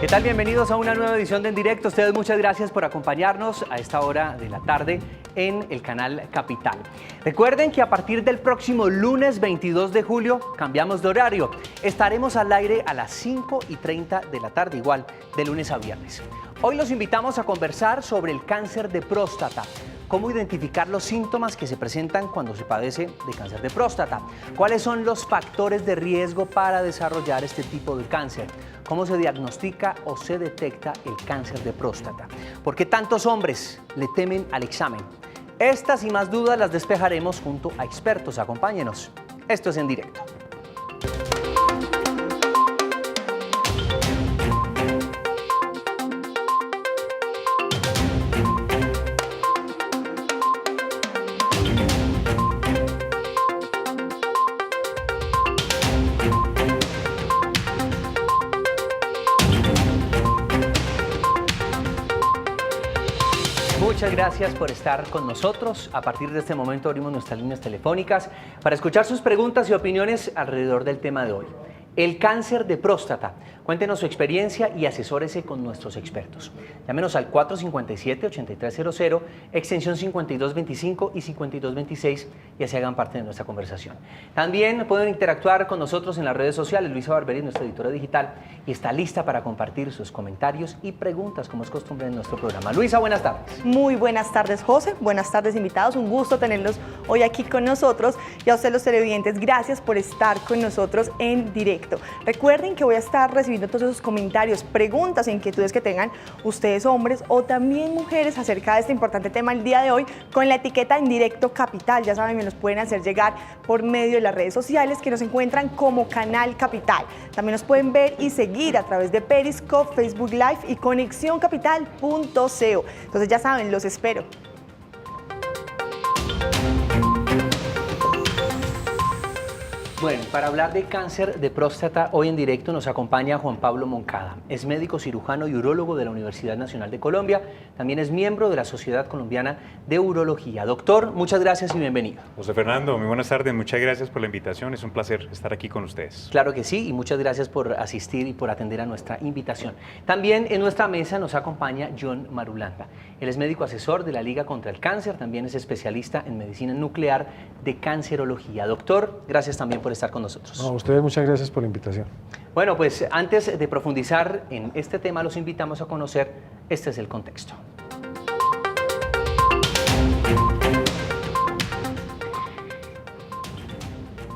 ¿Qué tal? Bienvenidos a una nueva edición de En Directo. Ustedes muchas gracias por acompañarnos a esta hora de la tarde en el canal Capital. Recuerden que a partir del próximo lunes 22 de julio cambiamos de horario. Estaremos al aire a las 5:30 de la tarde, igual de lunes a viernes. Hoy los invitamos a conversar sobre el cáncer de próstata. Cómo identificar los síntomas que se presentan cuando se padece de cáncer de próstata. Cuáles son los factores de riesgo para desarrollar este tipo de cáncer. Cómo se diagnostica o se detecta el cáncer de próstata. ¿Por qué tantos hombres le temen al examen? Estas y más dudas las despejaremos junto a expertos. Acompáñenos. Esto es En Directo. Muchas gracias por estar con nosotros. A partir de este momento abrimos nuestras líneas telefónicas para escuchar sus preguntas y opiniones alrededor del tema de hoy. El cáncer de próstata. Cuéntenos su experiencia y asesórese con nuestros expertos. Llámenos al 457-8300, extensión 5225 y 5226 y así hagan parte de nuestra conversación. También pueden interactuar con nosotros en las redes sociales. Luisa Barberí, nuestra editora digital, y está lista para compartir sus comentarios y preguntas, como es costumbre en nuestro programa. Luisa, buenas tardes. Muy buenas tardes, José. Buenas tardes, invitados. Un gusto tenerlos hoy aquí con nosotros. Y a ustedes, los televidentes, gracias por estar con nosotros en directo. Recuerden que voy a estar recibiendo todos esos comentarios, preguntas e inquietudes que tengan ustedes, hombres o también mujeres, acerca de este importante tema el día de hoy, con la etiqueta En Directo Capital. Ya saben, me los pueden hacer llegar por medio de las redes sociales, que nos encuentran como Canal Capital. También nos pueden ver y seguir a través de Periscope, Facebook Live y conexioncapital.co. Entonces ya saben, los espero. Bueno, para hablar de cáncer de próstata, hoy en directo nos acompaña Juan Pablo Moncada. Es médico cirujano y urólogo de la Universidad Nacional de Colombia. También es miembro de la Sociedad Colombiana de Urología. Doctor, muchas gracias y bienvenido. José Fernando, muy buenas tardes. Muchas gracias por la invitación. Es un placer estar aquí con ustedes. Claro que sí, y muchas gracias por asistir y por atender a nuestra invitación. También en nuestra mesa nos acompaña John Marulanda. Él es médico asesor de la Liga contra el Cáncer. También es especialista en medicina nuclear de cancerología. Doctor, gracias también por estar con nosotros. A ustedes muchas gracias por la invitación. Bueno, pues antes de profundizar en este tema, los invitamos a conocer, este es el contexto.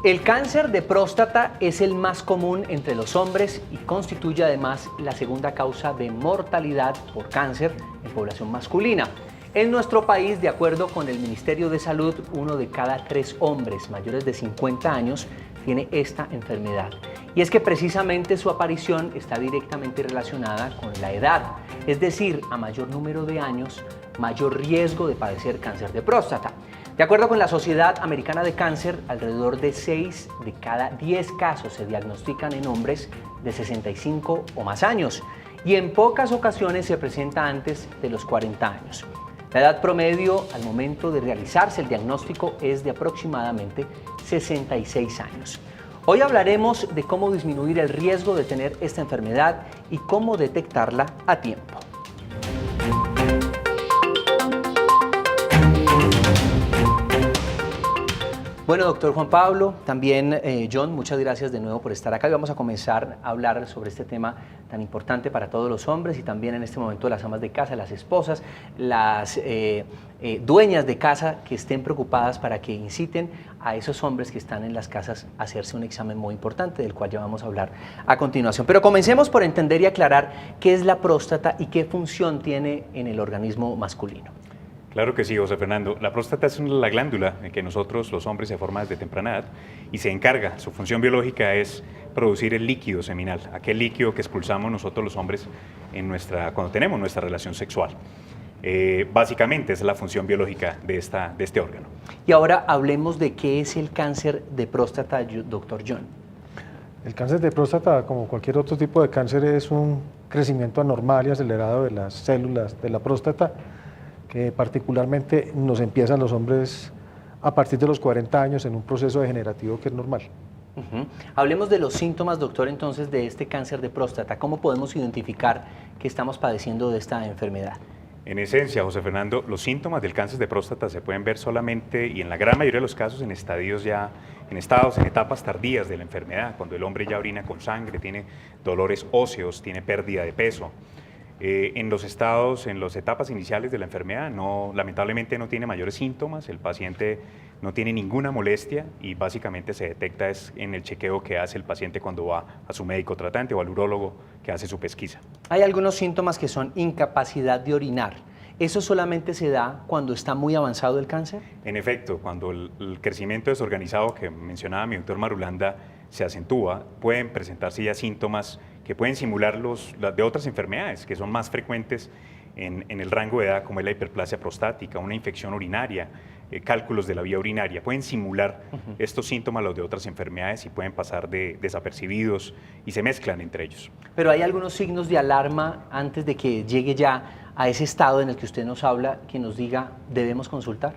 El cáncer de próstata es el más común entre los hombres y constituye además la segunda causa de mortalidad por cáncer en población masculina. En nuestro país, de acuerdo con el Ministerio de Salud, 1 de cada 3 hombres mayores de 50 años tiene esta enfermedad. Y es que precisamente su aparición está directamente relacionada con la edad, es decir, a mayor número de años, mayor riesgo de padecer cáncer de próstata. De acuerdo con la Sociedad Americana de Cáncer, alrededor de 6 de cada 10 casos se diagnostican en hombres de 65 o más años y en pocas ocasiones se presenta antes de los 40 años. La edad promedio al momento de realizarse el diagnóstico es de aproximadamente 66 años. Hoy hablaremos de cómo disminuir el riesgo de tener esta enfermedad y cómo detectarla a tiempo. Bueno, doctor Juan Pablo, también John, muchas gracias de nuevo por estar acá y vamos a comenzar a hablar sobre este tema tan importante para todos los hombres y también en este momento las amas de casa, las esposas, las dueñas de casa que estén preocupadas para que inciten a esos hombres que están en las casas a hacerse un examen muy importante del cual ya vamos a hablar a continuación. Pero comencemos por entender y aclarar qué es la próstata y qué función tiene en el organismo masculino. Claro que sí, José Fernando. La próstata es la glándula en que nosotros, los hombres, se forma desde temprana edad y se encarga, su función biológica es producir el líquido seminal, aquel líquido que expulsamos nosotros los hombres cuando tenemos nuestra relación sexual. Básicamente es la función biológica de este órgano. Y ahora hablemos de qué es el cáncer de próstata, doctor John. El cáncer de próstata, como cualquier otro tipo de cáncer, es un crecimiento anormal y acelerado de las células de la próstata, que particularmente nos empiezan los hombres a partir de los 40 años en un proceso degenerativo que es normal. Hablemos de los síntomas, doctor, entonces, de este cáncer de próstata. ¿Cómo podemos identificar que estamos padeciendo de esta enfermedad? En esencia, José Fernando, los síntomas del cáncer de próstata se pueden ver solamente y en la gran mayoría de los casos en en etapas tardías de la enfermedad, cuando el hombre ya orina con sangre, tiene dolores óseos, tiene pérdida de peso. En las etapas iniciales de la enfermedad, lamentablemente no tiene mayores síntomas, el paciente no tiene ninguna molestia y básicamente se detecta en el chequeo que hace el paciente cuando va a su médico tratante o al urólogo que hace su pesquisa. Hay algunos síntomas que son incapacidad de orinar. ¿Eso solamente se da cuando está muy avanzado el cáncer? En efecto, cuando el crecimiento desorganizado que mencionaba mi doctor Marulanda se acentúa, pueden presentarse ya síntomas que pueden simular los de otras enfermedades que son más frecuentes en el rango de edad, como es la hiperplasia prostática, una infección urinaria, cálculos de la vía urinaria. Pueden simular estos síntomas los de otras enfermedades y pueden pasar desapercibidos y se mezclan entre ellos. Pero hay algunos signos de alarma antes de que llegue ya a ese estado en el que usted nos habla, que nos diga, ¿debemos consultar?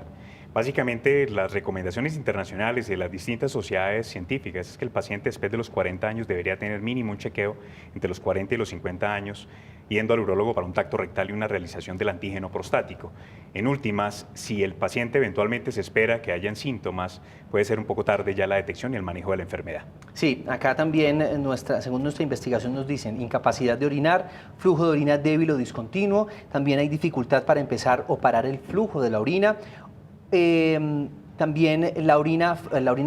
Básicamente, las recomendaciones internacionales de las distintas sociedades científicas es que el paciente después de los 40 años debería tener mínimo un chequeo entre los 40 y los 50 años, yendo al urólogo para un tacto rectal y una realización del antígeno prostático. En últimas, si el paciente eventualmente se espera que hayan síntomas, puede ser un poco tarde ya la detección y el manejo de la enfermedad. Sí, acá también, según nuestra investigación, nos dicen incapacidad de orinar, flujo de orina débil o discontinuo, también hay dificultad para empezar o parar el flujo de la orina. También la orina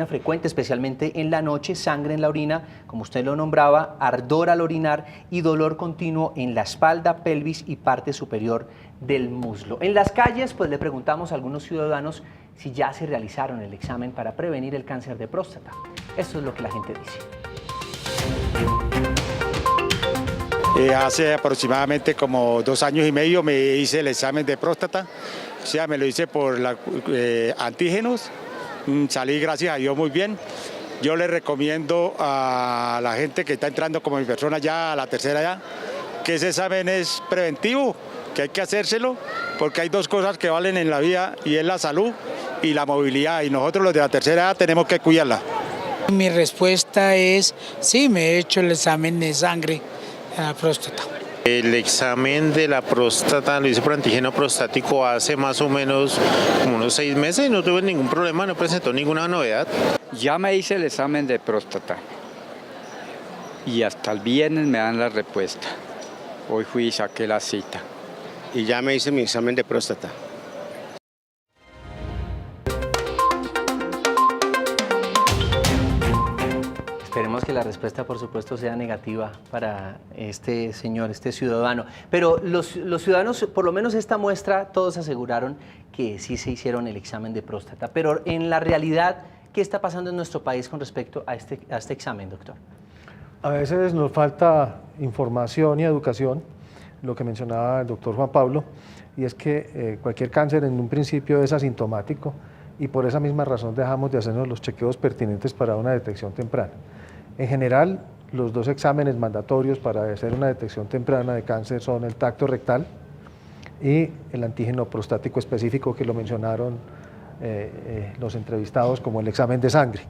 frecuente, especialmente en la noche, sangre en la orina, como usted lo nombraba, ardor al orinar y dolor continuo en la espalda, pelvis y parte superior del muslo. En las calles, pues le preguntamos a algunos ciudadanos si ya se realizaron el examen para prevenir el cáncer de próstata. Esto es lo que la gente dice. Hace aproximadamente como 2 años y medio me hice el examen de próstata. O sea, me lo hice por antígenos, salí gracias a Dios muy bien. Yo le recomiendo a la gente que está entrando como mi persona ya a la tercera edad, que ese examen es preventivo, que hay que hacérselo, porque hay 2 cosas que valen en la vida y es la salud y la movilidad, y nosotros los de la tercera edad tenemos que cuidarla. Mi respuesta es sí, me he hecho el examen de sangre a la próstata. El examen de la próstata lo hice por antígeno prostático hace más o menos como unos 6 meses y no tuve ningún problema, no presentó ninguna novedad. Ya me hice el examen de próstata y hasta el viernes me dan la respuesta. Hoy fui y saqué la cita. Y ya me hice mi examen de próstata. Esperemos que la respuesta, por supuesto, sea negativa para este señor, este ciudadano. Pero los ciudadanos, por lo menos esta muestra, todos aseguraron que sí se hicieron el examen de próstata. Pero en la realidad, ¿qué está pasando en nuestro país con respecto a este examen, doctor? A veces nos falta información y educación, lo que mencionaba el doctor Juan Pablo, y es que cualquier cáncer en un principio es asintomático y por esa misma razón dejamos de hacernos los chequeos pertinentes para una detección temprana. En general, los 2 exámenes mandatorios para hacer una detección temprana de cáncer son el tacto rectal y el antígeno prostático específico, que lo mencionaron los entrevistados como el examen de sangre.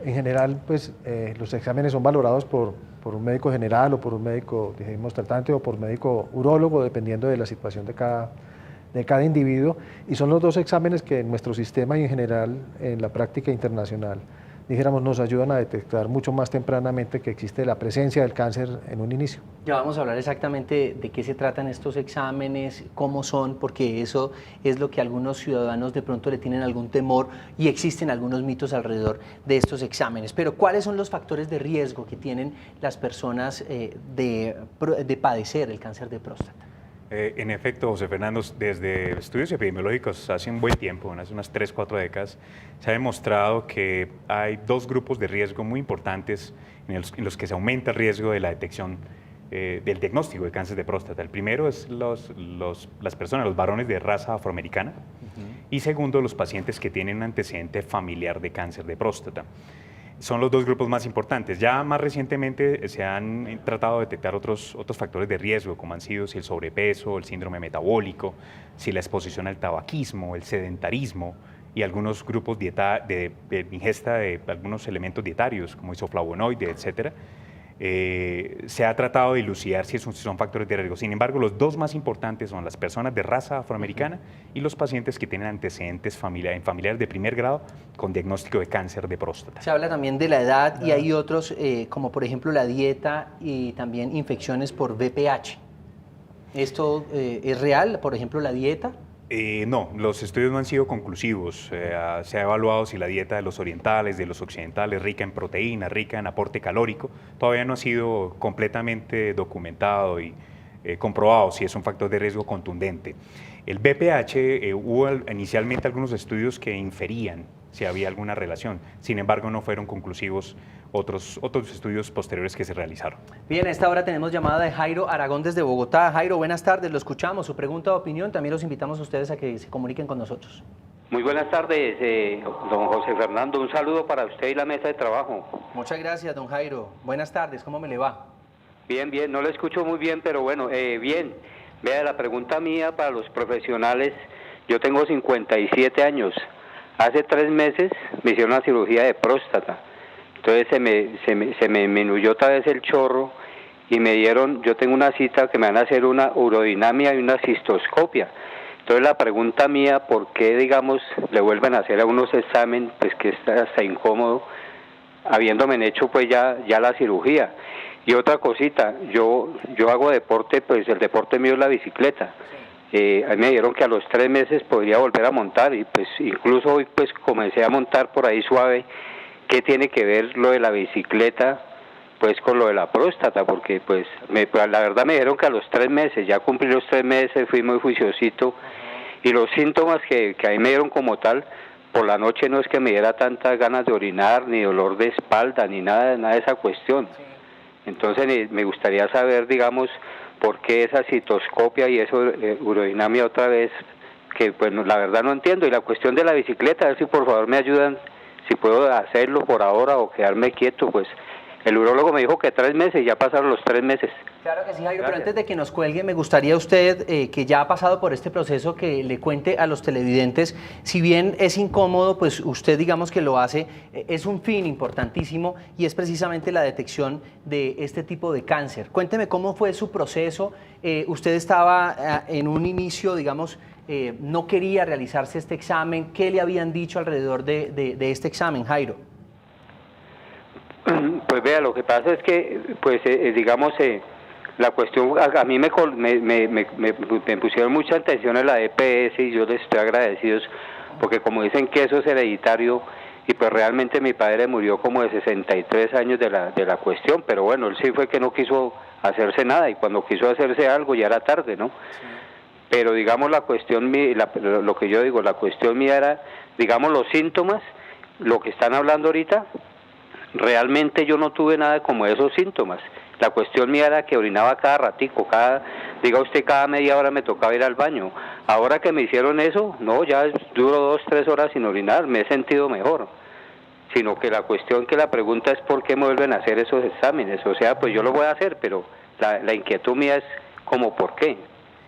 En general, pues, los exámenes son valorados por un médico general o por un médico, dijimos, tratante o por médico urólogo, dependiendo de la situación de cada individuo, y son los 2 exámenes que en nuestro sistema y en general en la práctica internacional, dijéramos, nos ayudan a detectar mucho más tempranamente que existe la presencia del cáncer en un inicio. Ya vamos a hablar exactamente de qué se tratan estos exámenes, cómo son, porque eso es lo que algunos ciudadanos de pronto le tienen algún temor y existen algunos mitos alrededor de estos exámenes. Pero ¿cuáles son los factores de riesgo que tienen las personas de padecer el cáncer de próstata? En efecto, José Fernando, desde estudios epidemiológicos hace un buen tiempo, hace unas 3-4 décadas, se ha demostrado que hay 2 grupos de riesgo muy importantes en los que se aumenta el riesgo de la detección del diagnóstico de cáncer de próstata. El primero es las personas, los varones de raza afroamericana, y segundo, los pacientes que tienen un antecedente familiar de cáncer de próstata. Son los 2 grupos más importantes. Ya más recientemente se han tratado de detectar otros factores de riesgo, como han sido si el sobrepeso, el síndrome metabólico, si la exposición al tabaquismo, el sedentarismo, y algunos grupos de ingesta de algunos elementos dietarios, como isoflavonoides, etcétera, se ha tratado de dilucidar si son factores de riesgo. Sin embargo, los dos más importantes son las personas de raza afroamericana y los pacientes que tienen antecedentes familiares de primer grado con diagnóstico de cáncer de próstata. Se habla también de la edad y hay otros, como por ejemplo la dieta y también infecciones por VPH. ¿Esto es real, por ejemplo, la dieta? No, los estudios no han sido conclusivos. Se ha evaluado si la dieta de los orientales, de los occidentales, rica en proteína, rica en aporte calórico, todavía no ha sido completamente documentado y comprobado si es un factor de riesgo contundente. El VPH, hubo inicialmente algunos estudios que inferían si había alguna relación, sin embargo no fueron conclusivos otros estudios posteriores que se realizaron. Bien, a esta hora tenemos llamada de Jairo Aragón desde Bogotá. Jairo, buenas tardes, lo escuchamos, su pregunta o opinión, también los invitamos a ustedes a que se comuniquen con nosotros. Muy buenas tardes, don José Fernando, un saludo para usted y la mesa de trabajo. Muchas gracias, don Jairo. Buenas tardes, ¿cómo me le va? Bien, bien, no le escucho muy bien, pero bueno, bien. Vea, la pregunta mía para los profesionales, yo tengo 57 años, hace 3 meses me hicieron una cirugía de próstata, entonces se me minuyó otra vez el chorro y me dieron, yo tengo una cita que me van a hacer una urodinamia y una cistoscopia. Entonces la pregunta mía, ¿por qué, digamos, le vuelven a hacer a unos exámenes, pues que es hasta incómodo, habiéndome hecho pues ya la cirugía? Y otra cosita, yo hago deporte, pues el deporte mío es la bicicleta. A mí me dijeron que a los 3 meses podría volver a montar y pues incluso hoy pues comencé a montar por ahí suave. ¿Qué tiene que ver lo de la bicicleta pues con lo de la próstata? Porque pues la verdad me dijeron que a los 3 meses, ya cumplí los 3 meses, fui muy juiciosito y los síntomas que a mí me dieron como tal, por la noche no es que me diera tantas ganas de orinar, ni dolor de espalda, ni nada de esa cuestión. Entonces me gustaría saber, digamos, por qué esa citoscopia y eso, urodinamia otra vez, que pues la verdad no entiendo. Y la cuestión de la bicicleta, a ver si por favor me ayudan, si puedo hacerlo por ahora o quedarme quieto, pues el urólogo me dijo que 3 meses, ya pasaron los 3 meses. Claro que sí, Jairo, pero antes de que nos cuelgue, me gustaría usted, que ya ha pasado por este proceso, que le cuente a los televidentes, si bien es incómodo, pues usted digamos que lo hace, es un fin importantísimo y es precisamente la detección de este tipo de cáncer. Cuénteme cómo fue su proceso, usted estaba en un inicio, digamos, no quería realizarse este examen, ¿qué le habían dicho alrededor de este examen, Jairo? Pues vea, lo que pasa es que, pues digamos, la cuestión, a mí me pusieron mucha atención en la EPS y yo les estoy agradecidos, porque como dicen que eso es hereditario, y pues realmente mi padre murió como de 63 años de la cuestión, pero bueno, él sí fue que no quiso hacerse nada, y cuando quiso hacerse algo ya era tarde, ¿no? Sí. Pero digamos la cuestión, lo que yo digo, la cuestión mía era, digamos, los síntomas, lo que están hablando ahorita. Realmente yo no tuve nada como esos síntomas. La cuestión mía era que orinaba cada ratico, diga usted, cada media hora me tocaba ir al baño. Ahora que me hicieron eso, no, ya duro 2, 3 horas sin orinar, me he sentido mejor. Sino que la cuestión, que la pregunta es por qué me vuelven a hacer esos exámenes. O sea, pues yo lo voy a hacer, pero la inquietud mía es como por qué.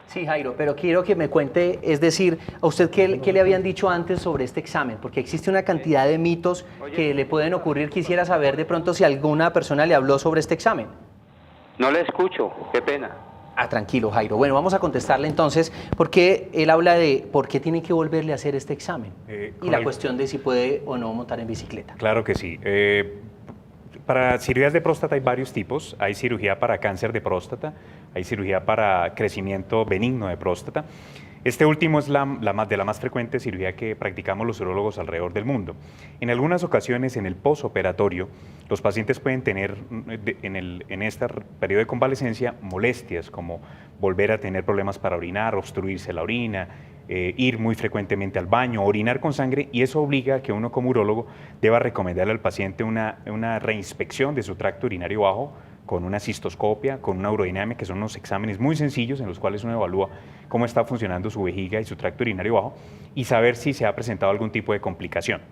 Sí, Jairo, pero quiero que me cuente, es decir, a usted qué le habían dicho antes sobre este examen, porque existe una cantidad de mitos que le pueden ocurrir. Quisiera saber de pronto si alguna persona le habló sobre este examen. No le escucho, qué pena. Tranquilo, Jairo. Bueno, vamos a contestarle entonces, porque él habla de por qué tiene que volverle a hacer este examen y la cuestión de si puede o no montar en bicicleta. Claro que sí. Para cirugías de próstata hay varios tipos. Hay cirugía para cáncer de próstata, hay cirugía para crecimiento benigno de próstata. Este último es la más frecuente cirugía que practicamos los urólogos alrededor del mundo. En algunas ocasiones, en el posoperatorio, los pacientes pueden tener en este periodo de convalecencia molestias como volver a tener problemas para orinar, obstruirse la orina, ir muy frecuentemente al baño, orinar con sangre, y eso obliga a que uno como urólogo deba recomendarle al paciente una reinspección de su tracto urinario bajo con una cistoscopia, con una urodinamia, que son unos exámenes muy sencillos en los cuales uno evalúa cómo está funcionando su vejiga y su tracto urinario bajo y saber si se ha presentado algún tipo de complicación.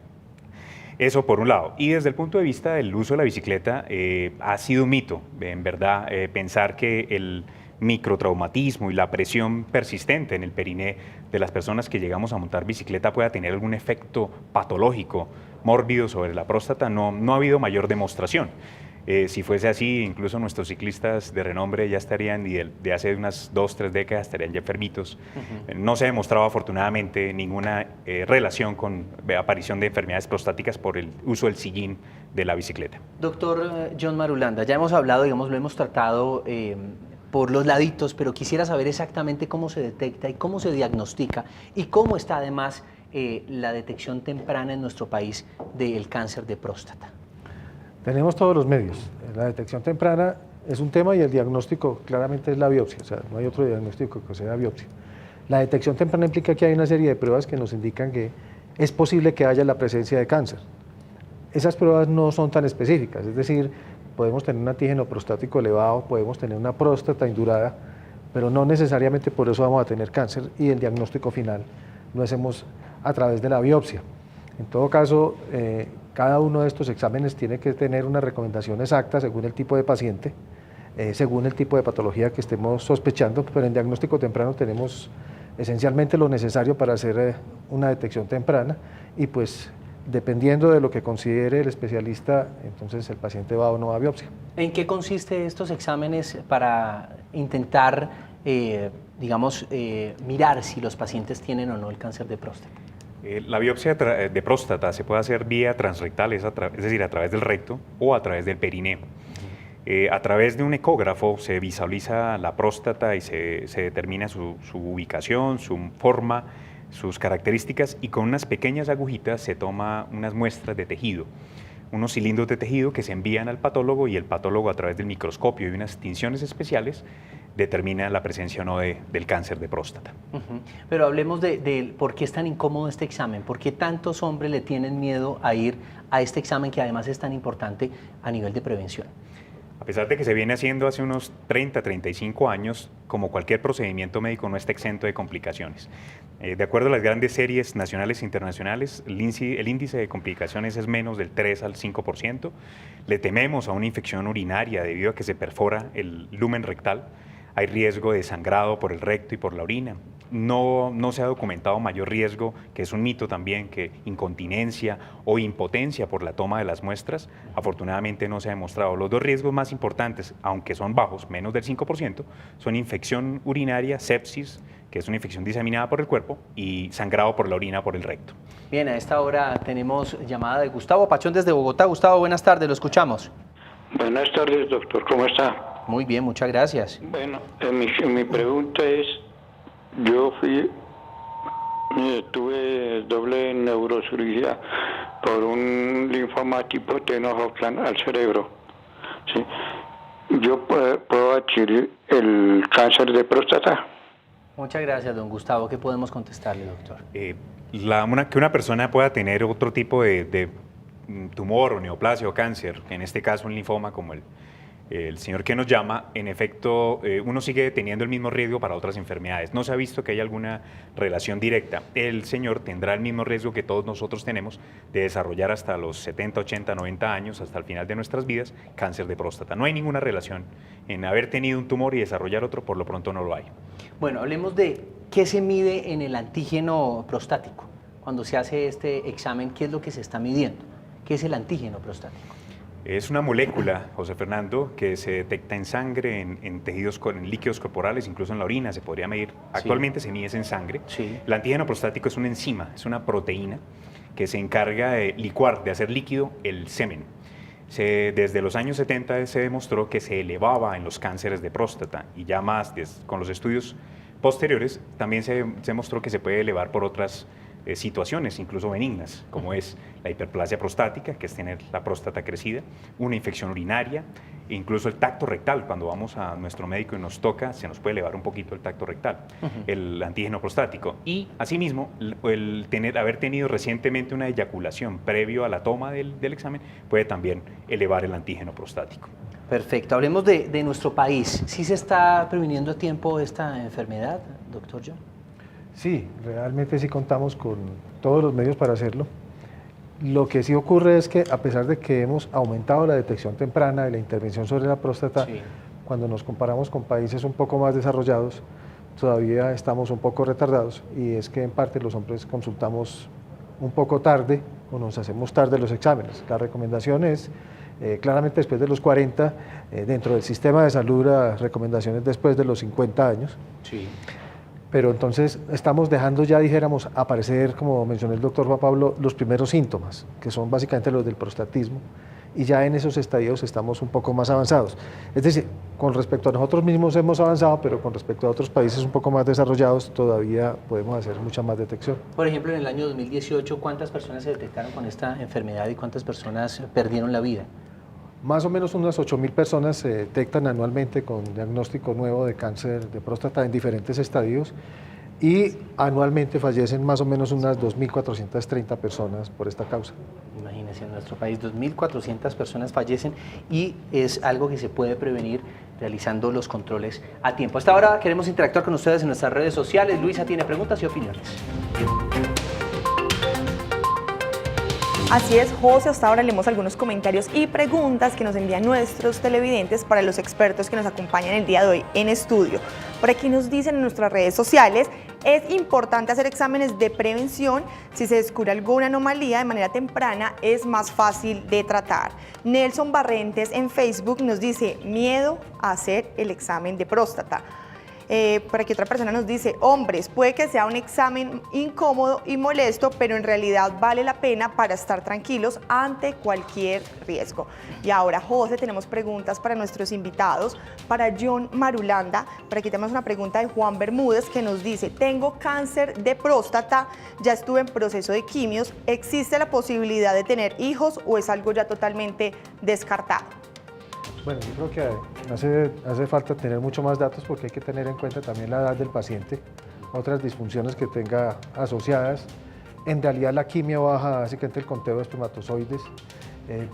Eso por un lado. Y desde el punto de vista del uso de la bicicleta, ha sido un mito, en verdad, pensar que microtraumatismo y la presión persistente en el periné de las personas que llegamos a montar bicicleta pueda tener algún efecto patológico, mórbido sobre la próstata, no ha habido mayor demostración. Si fuese así, incluso nuestros ciclistas de renombre ya estarían, y de hace unas 2 o 3 décadas, estarían ya enfermitos. No se ha demostrado afortunadamente ninguna relación con aparición de enfermedades prostáticas por el uso del sillín de la bicicleta. Doctor John Marulanda, ya hemos hablado, digamos, lo hemos tratado por los laditos, pero quisiera saber exactamente cómo se detecta y cómo se diagnostica y cómo está además la detección temprana en nuestro país del cáncer de próstata. Tenemos todos los medios. La detección temprana es un tema y el diagnóstico claramente es la biopsia, o sea, no hay otro diagnóstico que sea biopsia. La detección temprana implica que hay una serie de pruebas que nos indican que es posible que haya la presencia de cáncer. Esas pruebas no son tan específicas, es decir, podemos tener un antígeno prostático elevado, podemos tener una próstata indurada, pero no necesariamente por eso vamos a tener cáncer, y el diagnóstico final lo hacemos a través de la biopsia. En todo caso, cada uno de estos exámenes tiene que tener una recomendación exacta según el tipo de paciente, según el tipo de patología que estemos sospechando, pero en diagnóstico temprano tenemos esencialmente lo necesario para hacer una detección temprana, y pues dependiendo de lo que considere el especialista, entonces el paciente va o no a biopsia. ¿En qué consiste estos exámenes para intentar, mirar si los pacientes tienen o no el cáncer de próstata? La biopsia de próstata se puede hacer vía transrectal, es decir, a través del recto o a través del perineo. A través de un ecógrafo se visualiza la próstata y se determina su ubicación, su forma, sus características, y con unas pequeñas agujitas se toma unas muestras de tejido, unos cilindros de tejido que se envían al patólogo, y el patólogo, a través del microscopio y unas tinciones especiales, determina la presencia o no del cáncer de próstata. Pero hablemos de por qué es tan incómodo este examen, por qué tantos hombres le tienen miedo a ir a este examen que además es tan importante a nivel de prevención. A pesar de que se viene haciendo hace unos 30, 35 años, como cualquier procedimiento médico, no está exento de complicaciones. De acuerdo a las grandes series nacionales e internacionales, el índice de complicaciones es menos del 3 al 5%. Le tememos a una infección urinaria debido a que se perfora el lumen rectal. Hay riesgo de sangrado por el recto y por la orina. No se ha documentado mayor riesgo, que es un mito también, que incontinencia o impotencia por la toma de las muestras. Afortunadamente no se ha demostrado. Los 2 riesgos más importantes, aunque son bajos, menos del 5%, son infección urinaria, sepsis, que es una infección diseminada por el cuerpo, y sangrado por la orina por el recto. Bien, a esta hora tenemos llamada de Gustavo Pachón desde Bogotá. Gustavo, buenas tardes, lo escuchamos. Buenas tardes, doctor, ¿cómo está? Muy bien, muchas gracias. Bueno, mi pregunta es, yo tuve doble neurocirugía por un linfoma tipo T-no-Hodgkin al cerebro. ¿Sí? ¿Yo puedo adquirir el cáncer de próstata? Muchas gracias, don Gustavo. ¿Qué podemos contestarle, doctor? Que una persona pueda tener otro tipo de tumor o neoplasia o cáncer, en este caso un linfoma como el señor que nos llama, en efecto, uno sigue teniendo el mismo riesgo para otras enfermedades. No se ha visto que haya alguna relación directa. El señor tendrá el mismo riesgo que todos nosotros tenemos de desarrollar hasta los 70, 80, 90 años, hasta el final de nuestras vidas, cáncer de próstata. No hay ninguna relación en haber tenido un tumor y desarrollar otro, por lo pronto no lo hay. Bueno, hablemos de qué se mide en el antígeno prostático. Cuando se hace este examen, ¿qué es lo que se está midiendo? ¿Qué es el antígeno prostático? Es una molécula, José Fernando, que se detecta en sangre, en tejidos, en líquidos corporales, incluso en la orina se podría medir. Actualmente se mide en sangre. Sí. El antígeno prostático es una enzima, es una proteína que se encarga de licuar, de hacer líquido el semen. Desde los años 70 se demostró que se elevaba en los cánceres de próstata, y ya más con los estudios posteriores también se demostró que se puede elevar por otras situaciones, incluso benignas, como es la hiperplasia prostática, que es tener la próstata crecida, una infección urinaria, e incluso el tacto rectal. Cuando vamos a nuestro médico y nos toca, se nos puede elevar un poquito el tacto rectal, el antígeno prostático. Y asimismo, haber tenido recientemente una eyaculación previo a la toma del examen puede también elevar el antígeno prostático. Perfecto. Hablemos de nuestro país. ¿Sí se está previniendo a tiempo esta enfermedad, doctor John? Sí, realmente sí contamos con todos los medios para hacerlo. Lo que sí ocurre es que, a pesar de que hemos aumentado la detección temprana y la intervención sobre la próstata, cuando nos comparamos con países un poco más desarrollados, todavía estamos un poco retardados, y es que en parte los hombres consultamos un poco tarde o nos hacemos tarde los exámenes. La recomendación es claramente después de los 40, dentro del sistema de salud la recomendación es después de los 50 años. Sí. Pero entonces estamos dejando ya, dijéramos, aparecer, como mencionó el doctor Juan Pablo, los primeros síntomas, que son básicamente los del prostatismo, y ya en esos estadios estamos un poco más avanzados. Es decir, con respecto a nosotros mismos hemos avanzado, pero con respecto a otros países un poco más desarrollados todavía podemos hacer mucha más detección. Por ejemplo, en el año 2018, ¿cuántas personas se detectaron con esta enfermedad y cuántas personas perdieron la vida? Más o menos unas 8.000 personas se detectan anualmente con diagnóstico nuevo de cáncer de próstata en diferentes estadios, y anualmente fallecen más o menos unas 2.430 personas por esta causa. Imagínense, en nuestro país 2.400 personas fallecen, y es algo que se puede prevenir realizando los controles a tiempo. Hasta ahora queremos interactuar con ustedes en nuestras redes sociales. Luisa tiene preguntas y opiniones. Así es, José, hasta ahora leemos algunos comentarios y preguntas que nos envían nuestros televidentes para los expertos que nos acompañan el día de hoy en estudio. Por aquí nos dicen en nuestras redes sociales: es importante hacer exámenes de prevención. Si se descubre alguna anomalía de manera temprana, es más fácil de tratar. Nelson Barrentes en Facebook nos dice: miedo a hacer el examen de próstata. Por aquí otra persona nos dice: hombres, puede que sea un examen incómodo y molesto, pero en realidad vale la pena para estar tranquilos ante cualquier riesgo. Y ahora, José, tenemos preguntas para nuestros invitados. Para John Marulanda, por aquí tenemos una pregunta de Juan Bermúdez que nos dice: tengo cáncer de próstata, ya estuve en proceso de quimios, ¿existe la posibilidad de tener hijos o es algo ya totalmente descartado? Bueno, yo creo que hace falta tener mucho más datos, porque hay que tener en cuenta también la edad del paciente, otras disfunciones que tenga asociadas. En realidad la quimio baja básicamente el conteo de espermatozoides,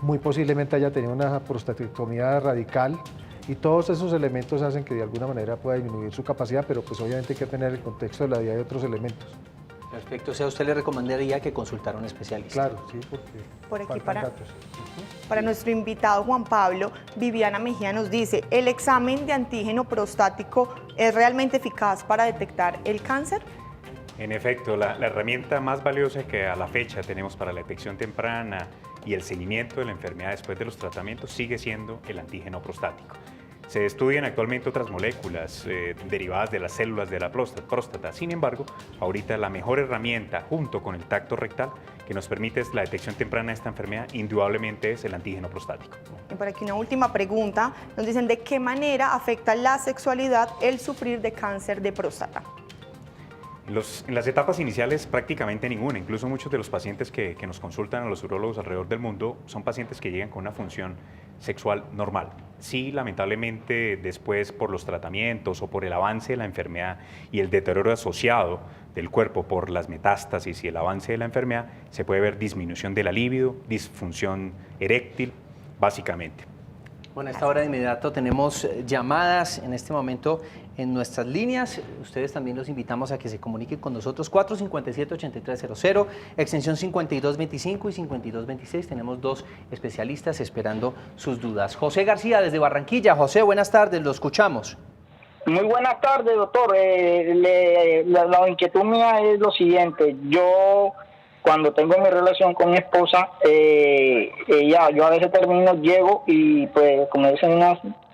muy posiblemente haya tenido una prostatectomía radical, y todos esos elementos hacen que de alguna manera pueda disminuir su capacidad, pero pues obviamente hay que tener el contexto de la vida y otros elementos. Perfecto, o sea, usted le recomendaría que consultara a un especialista. Claro, sí, porque por aquí faltan datos. para nuestro invitado Juan Pablo, Viviana Mejía nos dice: ¿el examen de antígeno prostático es realmente eficaz para detectar el cáncer? En efecto, la herramienta más valiosa que a la fecha tenemos para la detección temprana y el seguimiento de la enfermedad después de los tratamientos sigue siendo el antígeno prostático. Se estudian actualmente otras moléculas derivadas de las células de la próstata. Sin embargo, ahorita la mejor herramienta, junto con el tacto rectal, que nos permite la detección temprana de esta enfermedad, indudablemente es el antígeno prostático. Y por aquí una última pregunta. Nos dicen: ¿de qué manera afecta la sexualidad el sufrir de cáncer de próstata? En las etapas iniciales prácticamente ninguna. Incluso muchos de los pacientes que nos consultan a los urólogos alrededor del mundo son pacientes que llegan con una función sexual normal. Sí, lamentablemente después, por los tratamientos o por el avance de la enfermedad y el deterioro asociado del cuerpo por las metástasis y el avance de la enfermedad, se puede ver disminución de la libido, disfunción eréctil, básicamente. Bueno, a esta hora de inmediato tenemos llamadas en este momento en nuestras líneas. Ustedes también los invitamos a que se comuniquen con nosotros. 457-8300, extensión 5225 y 5226. Tenemos dos especialistas esperando sus dudas. José García desde Barranquilla. José, buenas tardes, lo escuchamos. Muy buenas tardes, doctor. La inquietud mía es lo siguiente. Yo, cuando tengo mi relación con mi esposa, yo a veces llego y pues, como dicen,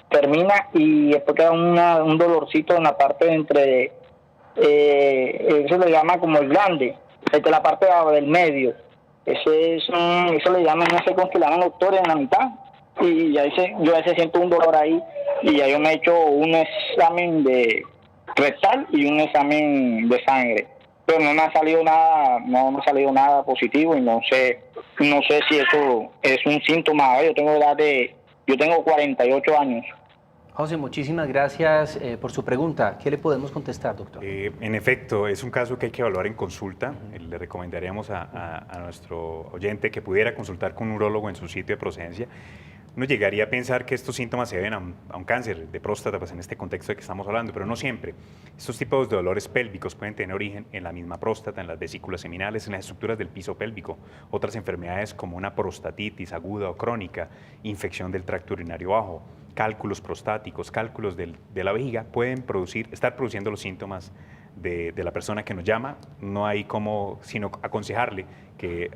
termina y después queda un dolorcito en la parte entre, eso le llama como el glande, entre la parte del medio. Eso le llaman, no sé cómo que le llaman, doctor, en la mitad. Y yo a veces siento un dolor ahí, y ya yo me he hecho un examen de rectal y un examen de sangre, pero no me ha salido nada positivo, y no sé si eso es un síntoma. Yo tengo 48 años. José, muchísimas gracias por su pregunta. ¿Qué le podemos contestar, doctor? En efecto, es un caso que hay que evaluar en consulta. Le recomendaríamos a nuestro oyente que pudiera consultar con un urólogo en su sitio de procedencia. Uno llegaría a pensar que estos síntomas se deben a un cáncer de próstata, pues en este contexto de que estamos hablando, pero no siempre. Estos tipos de dolores pélvicos pueden tener origen en la misma próstata, en las vesículas seminales, en las estructuras del piso pélvico. Otras enfermedades como una prostatitis aguda o crónica, infección del tracto urinario bajo, cálculos prostáticos, cálculos de la vejiga, pueden estar produciendo los síntomas de la persona que nos llama. No hay como sino aconsejarle que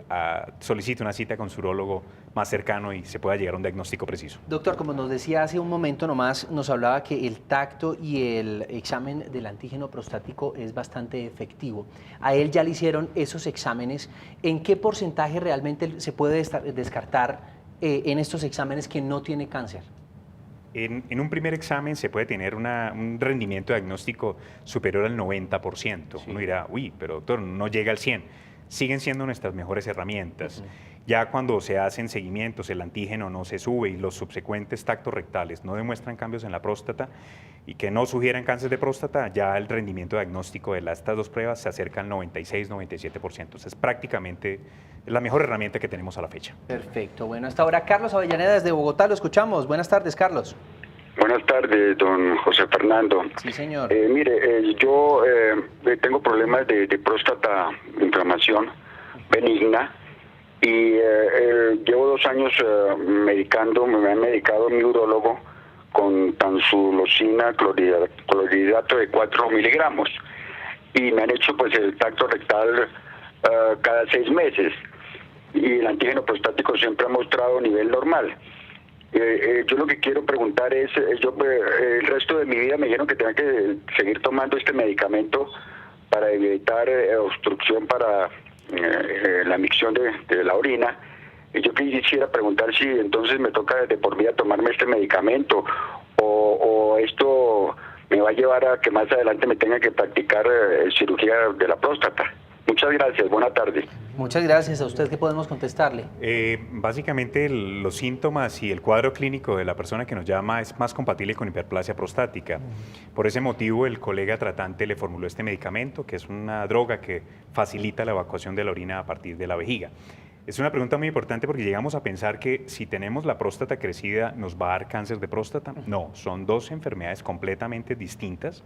solicite una cita con su urólogo más cercano y se pueda llegar a un diagnóstico preciso. Doctor, como nos decía hace un momento nomás, nos hablaba que el tacto y el examen del antígeno prostático es bastante efectivo. A él ya le hicieron esos exámenes. ¿En qué porcentaje realmente se puede descartar en estos exámenes que no tiene cáncer? En un primer examen se puede tener un rendimiento diagnóstico superior al 90%. Sí. Uno dirá, uy, pero doctor, no llega al 100%. Siguen siendo nuestras mejores herramientas. Ya cuando se hacen seguimientos, el antígeno no se sube y los subsecuentes tactos rectales no demuestran cambios en la próstata y que no sugieran cáncer de próstata, ya el rendimiento diagnóstico de estas dos pruebas se acerca al 96-97%. Entonces, es prácticamente la mejor herramienta que tenemos a la fecha. Perfecto. Bueno, hasta ahora Carlos Avellaneda desde Bogotá, lo escuchamos. Buenas tardes, Carlos. Buenas tardes, don José Fernando. Sí, señor. Mire, yo tengo problemas de próstata, inflamación benigna, y llevo 2 años me han medicado mi urólogo con tansulosina clorhidrato de 4 miligramos, y me han hecho pues el tacto rectal cada 6 meses, y el antígeno prostático siempre ha mostrado nivel normal. Yo lo que quiero preguntar es, el resto de mi vida me dijeron que tenía que seguir tomando este medicamento para evitar obstrucción para la micción de la orina. Y yo quisiera preguntar si entonces me toca de por vida tomarme este medicamento o esto me va a llevar a que más adelante me tenga que practicar cirugía de la próstata. Muchas gracias, buena tarde. Muchas gracias. ¿A usted qué podemos contestarle? Básicamente los síntomas y el cuadro clínico de la persona que nos llama es más compatible con hiperplasia prostática. Por ese motivo el colega tratante le formuló este medicamento, que es una droga que facilita la evacuación de la orina a partir de la vejiga. Es una pregunta muy importante porque llegamos a pensar que si tenemos la próstata crecida nos va a dar cáncer de próstata. No, son 2 enfermedades completamente distintas.